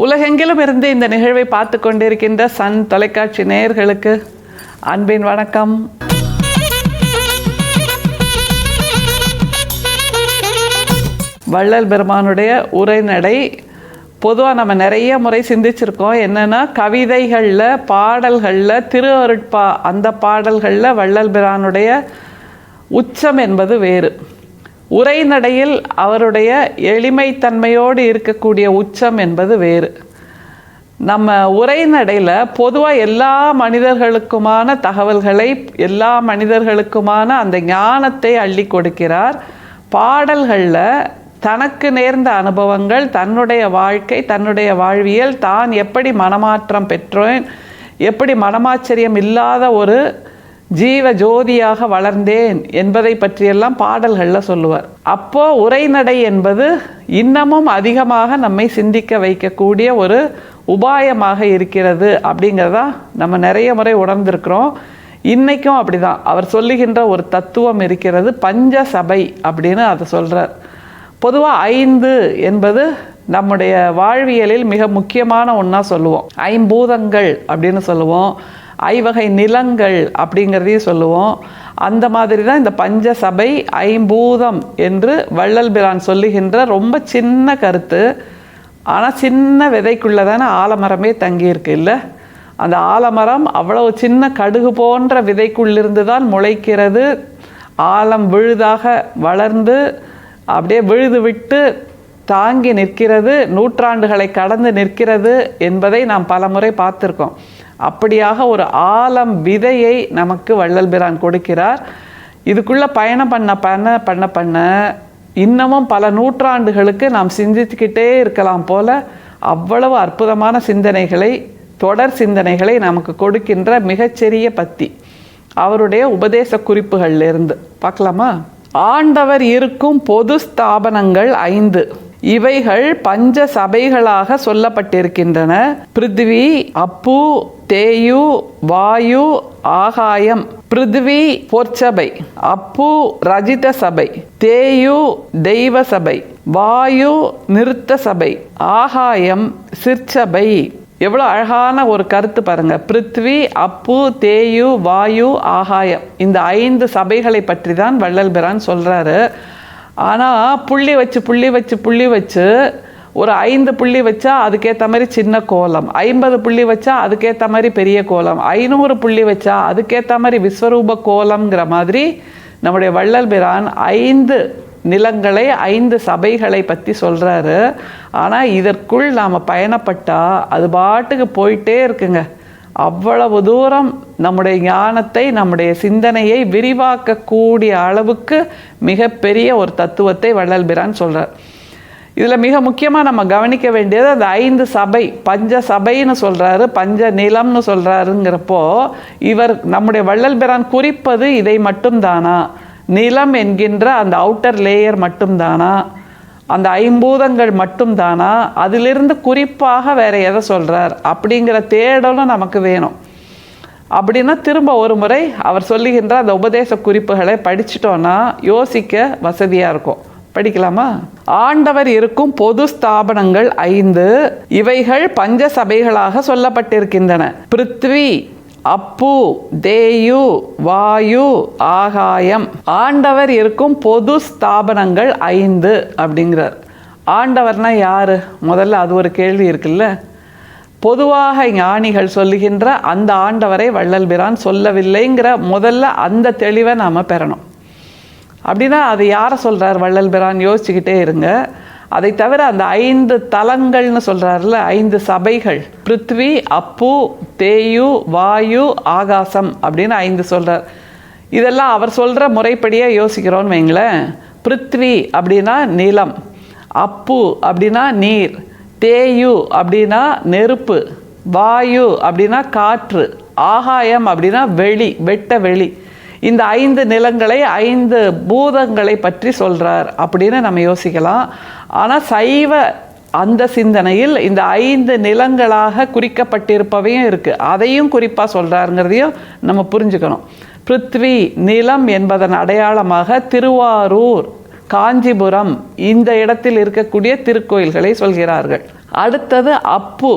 உலகெங்கிலும் இருந்து இந்த நிகழ்வை பார்த்து கொண்டிருக்கின்ற சன் தொலைக்காட்சி நேயர்களுக்கு அன்பின் வணக்கம். வள்ளல் பெருமானுடைய உரைநடை பொதுவாக நம்ம நிறைய முறை சிந்திச்சிருக்கோம். என்னென்னா, கவிதைகளில், பாடல்களில், திரு அருட்பா அந்த பாடல்களில் வள்ளல் பிரானுடைய உச்சம் என்பது வேறு. உரைநடையில் அவருடைய எளிமைத்தன்மையோடு இருக்கக்கூடிய உச்சம் என்பது வேறு. நம்ம உரைநடையில் பொதுவாக எல்லா மனிதர்களுக்குமான தகவல்களை, எல்லா மனிதர்களுக்குமான அந்த ஞானத்தை அள்ளி கொடுக்கிறார். பாடல்களில் தனக்கு நேர்ந்த அனுபவங்கள், தன்னுடைய வாழ்க்கை, தன்னுடைய வாழ்வியல், தான் எப்படி மனமாற்றம் பெற்றேன், எப்படி மனமாச்சரியம் இல்லாத ஒரு ஜீவ ஜோதியாக வளர்ந்தேன் என்பதை பற்றியெல்லாம் பாடல்களில் சொல்லுவார். அப்போது உரைநடை என்பது இன்னமும் அதிகமாக நம்மை சிந்திக்க வைக்கக்கூடிய ஒரு உபாயமாக இருக்கிறது அப்படிங்கிறதா நம்ம நிறைய முறை உணர்ந்திருக்கிறோம். இன்றைக்கும் அப்படி தான் அவர் சொல்லுகின்ற ஒரு தத்துவம் இருக்கிறது. பஞ்ச சபை அப்படின்னு அதை சொல்கிறார். பொதுவாக 5 என்பது நம்முடைய வாழ்வியலில் மிக முக்கியமான ஒன்றா சொல்லுவோம். 5 பூதங்கள் அப்படின்னு சொல்லுவோம், 5 வகை நிலங்கள் அப்படிங்கிறதையும் சொல்லுவோம். அந்த மாதிரி தான் இந்த பஞ்ச சபை, 5 பூதம் என்று வள்ளல் பிரான் சொல்லுகின்ற ரொம்ப சின்ன கருத்து. ஆனால் சின்ன விதைக்குள்ளே தானே ஆலமரமே தங்கியிருக்கு இல்லை? அந்த ஆலமரம் அவ்வளவு சின்ன கடுகு போன்ற விதைக்குள்ளிருந்து தான் முளைக்கிறது. ஆலம் விழுதாக வளர்ந்து அப்படியே விழுது விட்டு தாங்கி நிற்கிறது, நூற்றாண்டுகளை கடந்து நிற்கிறது என்பதை நாம் பல முறை பார்த்துருக்கோம். அப்படியாக ஒரு ஆலம் விதையை நமக்கு வள்ளல் பிரான் கொடுக்கிறார். இதுக்குள்ளே பயணம் பண்ண இன்னமும் பல நூற்றாண்டுகளுக்கு நாம் சிந்தித்துக்கிட்டே இருக்கலாம் போல அவ்வளவு அற்புதமான சிந்தனைகளை, தொடர் சிந்தனைகளை நமக்கு கொடுக்கின்ற மிகச்சிறிய பத்தி அவருடைய உபதேச குறிப்புகளிலிருந்து பார்க்கலாமா? ஆண்டவர் இருக்கும் பொது ஸ்தாபனங்கள் 5. இவைகள் பஞ்ச சபைகளாக சொல்லப்பட்டிருக்கின்றன. பிருத்திவி, அப்பு, தேயு, வாயு, ஆகாயம். பிருத்திவி பொற்சபை, அப்பு ரஜித சபை, தேயு தெய்வ சபை, வாயு நிறுத்த சபை, ஆகாயம் சிற்சபை. எவ்வளோ அழகான ஒரு கருத்து பாருங்க. பிருத்வி, அப்பு, தேயு, வாயு, ஆகாயம், இந்த 5 சபைகளை பற்றி தான் வள்ளல் பிரான் சொல்கிறாரு. ஆனால் புள்ளி வச்சு ஒரு 5 புள்ளி வச்சா அதுக்கேற்ற மாதிரி சின்ன கோலம், 50 புள்ளி வச்சா அதுக்கேற்ற மாதிரி பெரிய கோலம், 500 புள்ளி வச்சா அதுக்கேற்ற மாதிரி விஸ்வரூப கோலம்ங்கிற மாதிரி நம்முடைய வள்ளல் பிரான் 5 நிலங்களை, 5 சபைகளை பற்றி சொல்கிறாரு. ஆனால் இதற்குள் நாம் பயணப்பட்டால் அது பாட்டுக்கு போயிட்டே இருக்குங்க. அவ்வளவு தூரம் நம்முடைய ஞானத்தை, நம்முடைய சிந்தனையை விரிவாக்கக்கூடிய அளவுக்கு மிகப்பெரிய ஒரு தத்துவத்தை வள்ளல் பிரான் சொல்கிறார். இதில் மிக முக்கியமாக நம்ம கவனிக்க வேண்டியது அந்த 5 சபை, பஞ்ச சபைன்னு சொல்கிறாரு, பஞ்ச நிலம்னு சொல்கிறாருங்கிறப்போ இவர் நம்முடைய வள்ளல் பிரான் குறிப்பது இதை மட்டும்தானா? நிலம் என்கின்ற அந்த அவுட்டர் லேயர் மட்டும்தானா? அந்த 5 பூதங்கள் மட்டும்தானா? அதிலிருந்து குறிப்பாக வேற எதை சொல்கிறார் அப்படிங்கிற தேடலும் நமக்கு வேணும். அப்படின்னா திரும்ப ஒரு முறை அவர் சொல்லுகின்ற அந்த உபதேச குறிப்புகளை படிச்சிட்டோன்னா யோசிக்க வசதியாக இருக்கும். படிக்கலாமா? ஆண்டவர் இருக்கும் பொது ஸ்தாபனங்கள் 5. இவைகள் பஞ்ச சபைகளாக சொல்லப்பட்டிருக்கின்றன. பிருத்வி, அப்பு, தேயு, வாயு, ஆகாயம். ஆண்டவர் இருக்கும் பொது ஸ்தாபனங்கள் 5 அப்படிங்கிறார். ஆண்டவர்னா யாரு? முதல்ல அது ஒரு கேள்வி இருக்குல்ல. பொதுவாக ஞானிகள் சொல்லுகின்ற அந்த ஆண்டவரை வள்ளல் பிரான் சொல்லவில்லைங்கிற முதல்ல அந்த தெளிவை நாம் பெறணும். அப்படின்னா அது யாரை சொல்கிறார் வள்ளல் பிரான்? யோசிச்சுக்கிட்டே இருங்க. அதை தவிர அந்த 5 தலங்கள்னு சொல்கிறாருல, 5 சபைகள், பிருத்வி, அப்பு, தேயு, வாயு, ஆகாசம் அப்படின்னு 5 சொல்கிறார். இதெல்லாம் அவர் சொல்கிற முறைப்படியே யோசிக்கிறோன்னு வைங்களேன். பிருத்வி அப்படின்னா நிலம், அப்பு அப்படின்னா நீர், தேயு அப்படின்னா நெருப்பு, வாயு அப்படின்னா காற்று, ஆகாயம் அப்படின்னா வெளி, வெட்ட வெளி. இந்த 5 நிலங்களை, 5 பூதங்களை பற்றி சொல்கிறார் அப்படின்னு நம்ம யோசிக்கலாம். ஆனால் சைவ அந்த சிந்தனையில் இந்த 5 நிலங்களாக குறிக்கப்பட்டிருப்பவையும் இருக்குது. அதையும் குறிப்பாக சொல்கிறாருங்கிறதையும் நம்ம புரிஞ்சுக்கணும். பிருத்வி நிலம் என்பதன் அடையாளமாக திருவாரூர், காஞ்சிபுரம் இந்த இடத்தில் இருக்கக்கூடிய திருக்கோயில்களை சொல்கிறார்கள். அடுத்தது அப்பு.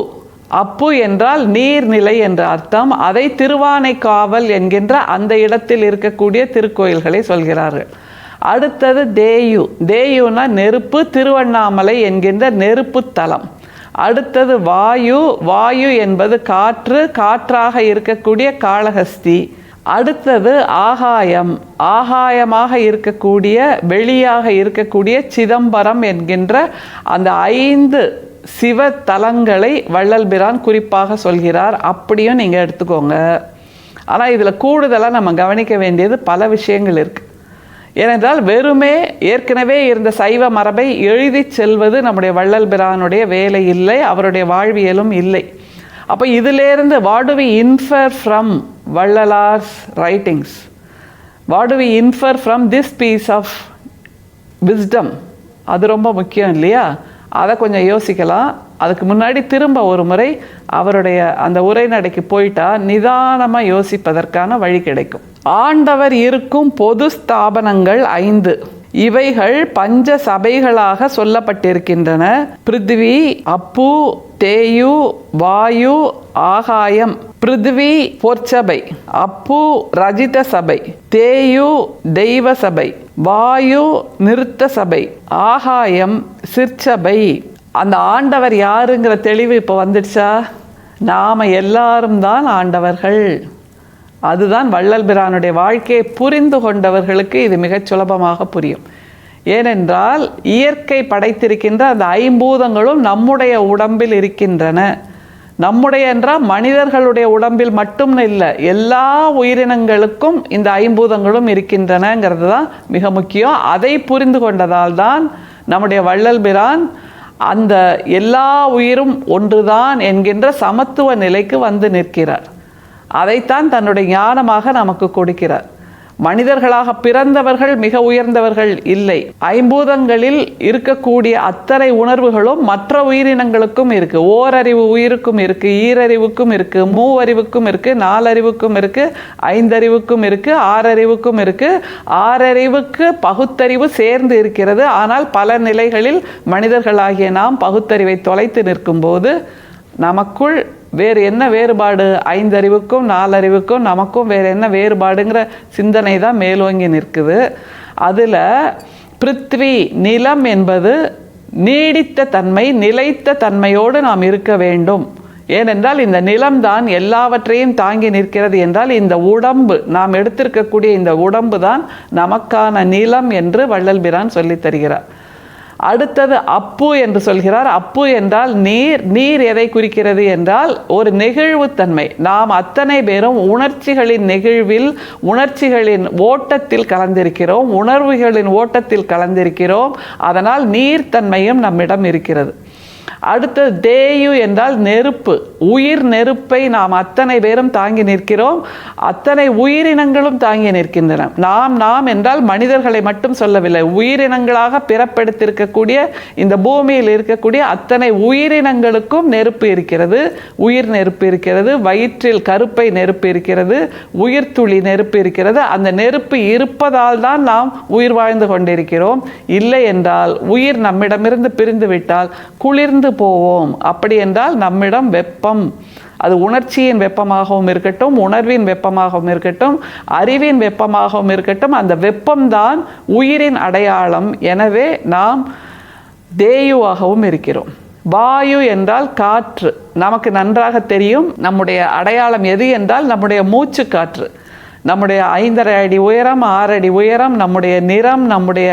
அப்பு என்றால் நீர்நிலை என்ற அர்த்தம். அதை திருவானைக்காவல் என்கின்ற அந்த இடத்தில் இருக்கக்கூடிய திருக்கோயில்களை சொல்கிறார்கள். அடுத்தது தேயு. தேயுனா நெருப்பு, திருவண்ணாமலை என்கின்ற நெருப்பு தலம். அடுத்தது வாயு. வாயு என்பது காற்று, காற்றாக இருக்கக்கூடிய காளஹஸ்தி. அடுத்தது ஆகாயம். ஆகாயமாக இருக்கக்கூடிய வெளியாக இருக்கக்கூடிய சிதம்பரம் என்கின்ற அந்த 5 சிவ தலங்களை வள்ளல் பிரான் குறிப்பாக சொல்கிறார். அப்படியும் நீங்கள் எடுத்துக்கோங்க. ஆனால் இதில் கூடுதலாக நம்ம கவனிக்க வேண்டியது பல விஷயங்கள் இருக்குது. ஏனென்றால் வெறுமே ஏற்கனவே இருந்த சைவ மரபை எழுதி செல்வது நம்முடைய வள்ளல் பிரானுடைய வேலை இல்லை, அவருடைய வாழ்வியலும் இல்லை. அப்போ இதிலேருந்து what do we infer from Vallalar's writings, what do we infer from this piece of wisdom, அது ரொம்ப முக்கியம் இல்லையா? அதை கொஞ்சம் யோசிக்கலாம். அதுக்கு முன்னாடி திரும்ப ஒரு முறை அவருடைய அந்த உரைநடைக்கு போயிட்டா நிதானமாக யோசிப்பதற்கான வழி கிடைக்கும். ஆண்டவர் இருக்கும் பொது ஸ்தாபனங்கள் 5. இவைகள் பஞ்ச சபைகளாக சொல்லப்பட்டிருக்கின்றன. பிருத்திவி, அப்பு, தேயு, வாயு, ஆகாயம். பிருத்திவி பொற்சபை, அப்பு ரஜித சபை, தேயு தெய்வ சபை, வாயு நிறுத்த சபை, ஆகாயம் சிற்சபை. அந்த ஆண்டவர் யாருங்கிற தெளிவு இப்போ வந்துடுச்சா? நாம் எல்லாரும் தான் ஆண்டவர்கள். அதுதான் வள்ளல் பிரானுடைய வாழ்க்கையை புரிந்து கொண்டவர்களுக்கு இது மிகச் சுலபமாக புரியும். ஏனென்றால் இயற்கை படைத்திருக்கின்ற அந்த 5 பூதங்களும் நம்முடைய உடம்பில் இருக்கின்றன. நம்முடைய என்றால் மனிதர்களுடைய உடம்பில் மட்டும் இல்லை, எல்லா உயிரினங்களுக்கும் இந்த 5 பூதங்களும் இருக்கின்றனங்கிறது தான் மிக முக்கியம். அதை புரிந்து கொண்டதால் தான் நம்முடைய வள்ளல் பிரான் அந்த எல்லா உயிரும் ஒன்றுதான் என்கின்ற சமத்துவ நிலைக்கு வந்து நிற்கிறார். அதைத்தான் தன்னுடைய ஞானமாக நமக்கு கொடுக்கிறார். மனிதர்களாக பிறந்தவர்கள் மிக உயர்ந்தவர்கள் இல்லை. 5 பூதங்களில் இருக்கக்கூடிய அத்தனை உணர்வுகளும் மற்ற உயிரினங்களுக்கும் இருக்கு. ஓரறிவு உயிருக்கும் இருக்கு, ஈரறிவுக்கும் இருக்கு, மூவறிவுக்கும் இருக்கு, 4 அறிவுக்கும் இருக்கு, 5 அறிவுக்கும் இருக்கு, 6 அறிவுக்கும் இருக்கு. 6 அறிவுக்கு பகுத்தறிவு சேர்ந்து இருக்கிறது. ஆனால் பல நிலைகளில் மனிதர்களாகிய நாம் பகுத்தறிவை தொலைத்து நிற்கும் போது நமக்குள் வேறு என்ன வேறுபாடு? 5 அறிவுக்கும் 4 அறிவுக்கும் நமக்கும் வேறு என்ன வேறுபாடுங்கிற சிந்தனை தான் மேலோங்கி நிற்குது. அதில் பிருத்வி நிலம் என்பது நீடித்த தன்மை, நிலைத்த தன்மையோடு நாம் இருக்க வேண்டும். ஏனென்றால் இந்த நிலம்தான் எல்லாவற்றையும் தாங்கி நிற்கிறது என்றால் இந்த உடம்பு, நாம் எடுத்திருக்கக்கூடிய இந்த உடம்பு தான் நமக்கான நிலம் என்று வள்ளல் பிரான் சொல்லித் தருகிறார். அடுத்தது அப்பு என்று சொல்கிறார். அப்பு என்றால் நீர். நீர் எதை குறிக்கிறது என்றால் ஒரு நெகிழ்வுத்தன்மை. நாம் அத்தனை பேரும் உணர்ச்சிகளின் நெகிழ்வில், உணர்ச்சிகளின் ஓட்டத்தில் கலந்திருக்கிறோம், உணர்வுகளின் ஓட்டத்தில் கலந்திருக்கிறோம். அதனால் நீர்த்தன்மையும் நம்மிடம் இருக்கிறது. அடுத்தது தேயு என்றால் நெருப்பு. உயிர் நெருப்பை நாம் அத்தனை பேரும் தாங்கி நிற்கிறோம், அத்தனை உயிரினங்களும் தாங்கி நிற்கின்றன. நாம் என்றால் மனிதர்களை மட்டும் சொல்லவில்லை, உயிரினங்களாக பிறப்பெடுத்திருக்கக்கூடிய இந்த பூமியில் இருக்கக்கூடிய அத்தனை உயிரினங்களுக்கும் நெருப்பு இருக்கிறது, உயிர் நெருப்பு இருக்கிறது, வயிற்றில் கருப்பை நெருப்பு இருக்கிறது, உயிர் துளி நெருப்பு இருக்கிறது. அந்த நெருப்பு இருப்பதால் தான் நாம் உயிர் வாழ்ந்து கொண்டிருக்கிறோம். இல்லை என்றால் உயிர் நம்மிடமிருந்து பிரிந்து விட்டால் குளிர்ந்து போவோம். அப்படி என்றால் நம்மிடம் வெப்பம், அது உணர்ச்சியின் வெப்பமாகவும் இருக்கட்டும், உணர்வின் வெப்பமாகவும் இருக்கட்டும், அறிவின் வெப்பமாகவும் இருக்கட்டும், அந்த வெப்பம்தான் உயிரின் அடையாளம். எனவே நாம் தேயுவாகவும் இருக்கிறோம். வாயு என்றால் காற்று. நமக்கு நன்றாக தெரியும் நம்முடைய அடையாளம் எது என்றால் நம்முடைய மூச்சு காற்று. நம்முடைய 5.5 அடி உயரம், 6 அடி உயரம், நம்முடைய நிறம், நம்முடைய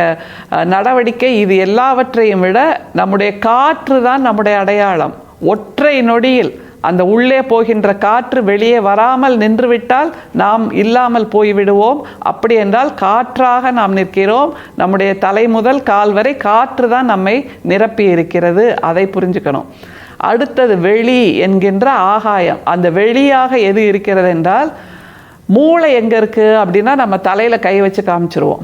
நடவடிக்கை, இது எல்லாவற்றையும் விட நம்முடைய காற்று தான் நம்முடைய அடையாளம். ஒற்றை நொடியில் அந்த உள்ளே போகின்ற காற்று வெளியே வராமல் நின்றுவிட்டால் நாம் இல்லாமல் போய்விடுவோம். அப்படி என்றால் காற்றாக நாம் நிற்கிறோம். நம்முடைய தலை முதல் கால் வரை காற்று தான் நம்மை நிரப்பி இருக்கிறது. அதை புரிஞ்சுக்கணும். அடுத்தது வெளி என்கின்ற ஆகாயம். அந்த வெளியாக எது இருக்கிறது என்றால் மூளை எங்கே இருக்குது அப்படின்னா நம்ம தலையில் கை வச்சு காமிச்சிருவோம்.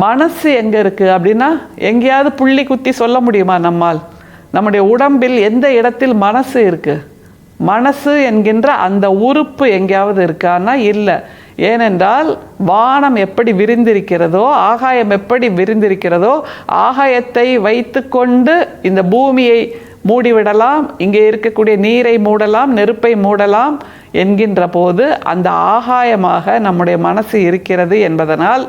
மனசு எங்கே இருக்குது அப்படின்னா எங்கேயாவது புள்ளி குத்தி சொல்ல முடியுமா நம்மால்? நம்முடைய உடம்பில் எந்த இடத்தில் மனசு இருக்குது? மனசு என்கின்ற அந்த உறுப்பு எங்கேயாவது இருக்கான்னா இல்லை. ஏனென்றால் வானம் எப்படி விரிந்திருக்கிறதோ, ஆகாயம் எப்படி விரிந்திருக்கிறதோ, ஆகாயத்தை வைத்து கொண்டு இந்த பூமியை மூடிவிடலாம், இங்கே இருக்கக்கூடிய நீரை மூடலாம், நெருப்பை மூடலாம் என்கின்ற போது அந்த ஆகாயமாக நம்முடைய மனசு இருக்கிறது என்பதனால்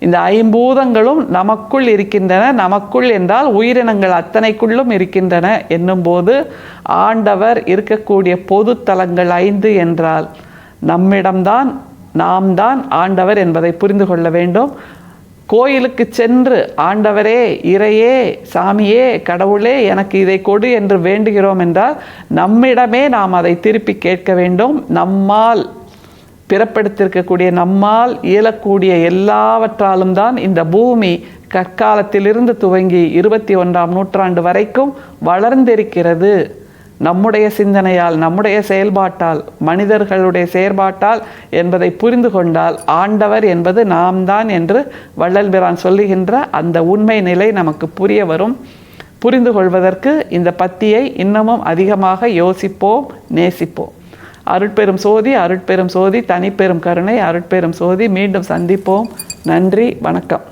இந்த ஐம்பூதங்களும் நமக்குள் இருக்கின்றன. நமக்குள் என்றால் உயிரினங்கள் அத்தனைக்குள்ளும் இருக்கின்றன என்னும்போது ஆண்டவர் இருக்கக்கூடிய பொது தலங்கள் 5 என்றால் நம்மிடம்தான், நாம் தான் ஆண்டவர் என்பதை புரிந்து கொள்ள வேண்டும். கோயிலுக்கு சென்று ஆண்டவரே, இறையே, சாமியே, கடவுளே எனக்கு இதை கொடு என்று வேண்டுகிறோம் என்றால் நம்மிடமே நாம் அதை திருப்பி கேட்க வேண்டும். நம்மால் பிறப்பெடுத்திருக்கக்கூடிய, நம்மால் இயலக்கூடிய எல்லாவற்றாலும் தான் இந்த பூமி கற்காலத்திலிருந்து துவங்கி 21ஆம் நூற்றாண்டு வரைக்கும் வளர்ந்திருக்கிறது. நம்முடைய சிந்தனையால், நம்முடைய செயல்பாட்டால், மனிதர்களுடைய செயற்பாட்டால் என்பதை புரிந்து கொண்டால் ஆண்டவர் என்பது நாம் தான் என்று வள்ளல் பிரான் சொல்லுகின்ற அந்த உண்மை நிலை நமக்கு புரிய வரும். புரிந்து கொள்வதற்கு இந்த பத்தியை இன்னமும் அதிகமாக யோசிப்போம், நேசிப்போம். அருட்பெரும் சோதி, அருட்பெரும் சோதி, தனிப்பெரும் கருணை, அருட்பெரும் சோதி. மீண்டும் சந்திப்போம். நன்றி, வணக்கம்.